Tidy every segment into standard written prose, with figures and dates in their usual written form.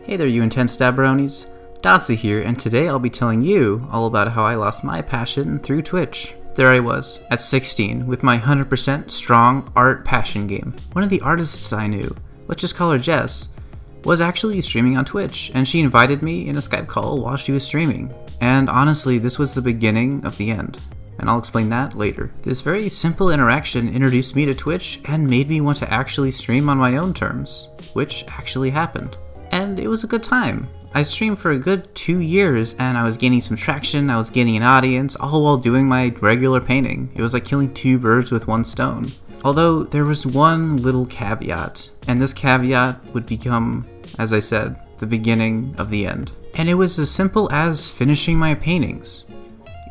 Hey there, you intense stabberonis. Dotsa here, and today I'll be telling you all about how I lost my passion through Twitch. There I was, at 16, with my 100% strong art passion game. One of the artists I knew, let's just call her Jess, was actually streaming on Twitch, and she invited me in a Skype call while she was streaming. And honestly, this was the beginning of the end. And I'll explain that later. This very simple interaction introduced me to Twitch and made me want to actually stream on my own terms, which actually happened. And it was a good time. I streamed for a good 2 years and I was gaining some traction, I was gaining an audience, all while doing my regular painting. It was like killing 2 birds with 1 stone. Although there was one little caveat, and this caveat would become, as I said, the beginning of the end. And it was as simple as finishing my paintings.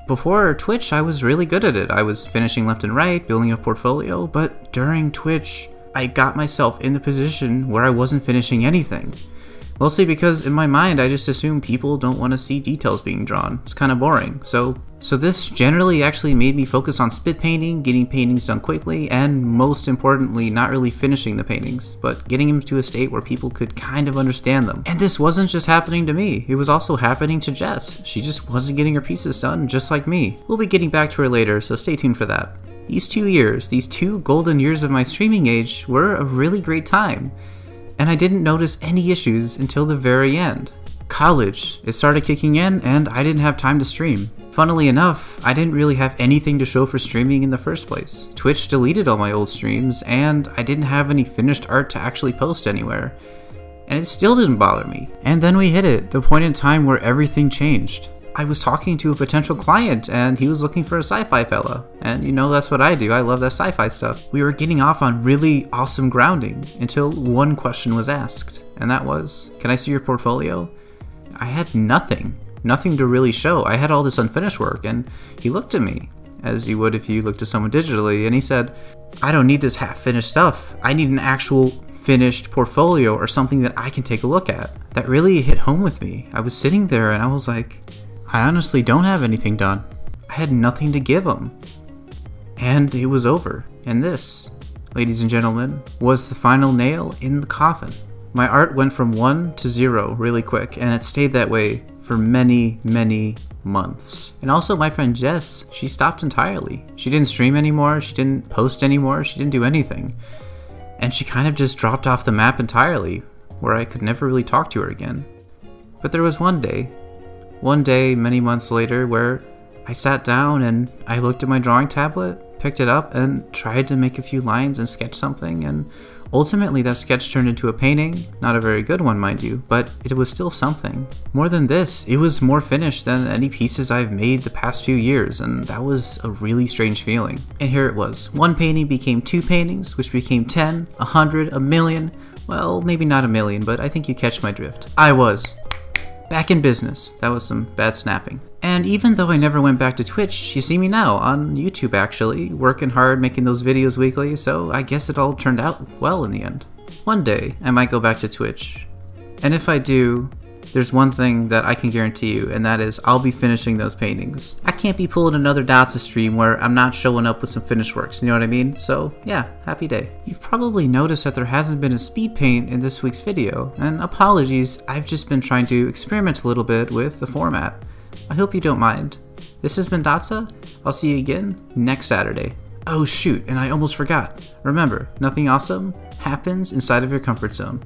Before Twitch, I was really good at it. I was finishing left and right, building a portfolio, but during Twitch, I got myself in the position where I wasn't finishing anything. Mostly because in my mind, I just assume people don't want to see details being drawn. It's kind of boring. So this generally actually made me focus on spit painting, getting paintings done quickly, and most importantly, not really finishing the paintings, but getting them to a state where people could kind of understand them. And this wasn't just happening to me, it was also happening to Jess. She just wasn't getting her pieces done, just like me. We'll be getting back to her later, so stay tuned for that. These 2 years, these 2 golden years of my streaming age, were a really great time. And I didn't notice any issues until the very end. College, it started kicking in and I didn't have time to stream. Funnily enough, I didn't really have anything to show for streaming in the first place. Twitch deleted all my old streams and I didn't have any finished art to actually post anywhere. And it still didn't bother me. And then we hit it, the point in time where everything changed. I was talking to a potential client and he was looking for a sci-fi fella. And you know that's what I do, I love that sci-fi stuff. We were getting off on really awesome grounding until one question was asked. And that was, can I see your portfolio? I had nothing to really show. I had all this unfinished work and he looked at me, as you would if you looked at someone digitally, and he said, I don't need this half-finished stuff. I need an actual finished portfolio or something that I can take a look at. That really hit home with me. I was sitting there and I was like, I honestly don't have anything done. I had nothing to give him. And it was over. And this, ladies and gentlemen, was the final nail in the coffin. My art went from 1 to 0 really quick, and it stayed that way for many, many months. And also my friend Jess, she stopped entirely. She didn't stream anymore, she didn't post anymore, she didn't do anything. And she kind of just dropped off the map entirely, where I could never really talk to her again. But there was one day many months later where I sat down and I looked at my drawing tablet, picked it up and tried to make a few lines and sketch something, and ultimately that sketch turned into a painting. Not a very good one, mind you, but it was still something. More than this, it was more finished than any pieces I've made the past few years, and that was a really strange feeling. And here it was. One painting became 2 paintings, which became 10, 100, a million. Well, maybe not a million, but I think you catch my drift. I was back in business. That was some bad snapping. And even though I never went back to Twitch, you see me now on YouTube actually, working hard, making those videos weekly, so I guess it all turned out well in the end. One day, I might go back to Twitch. And if I do, there's one thing that I can guarantee you, and that is I'll be finishing those paintings. I can't be pulling another Dotsa stream where I'm not showing up with some finished works, you know what I mean? So yeah, happy day. You've probably noticed that there hasn't been a speed paint in this week's video, and apologies, I've just been trying to experiment a little bit with the format. I hope you don't mind. This has been Dotsa. I'll see you again next Saturday. Oh shoot, and I almost forgot. Remember, nothing awesome happens inside of your comfort zone.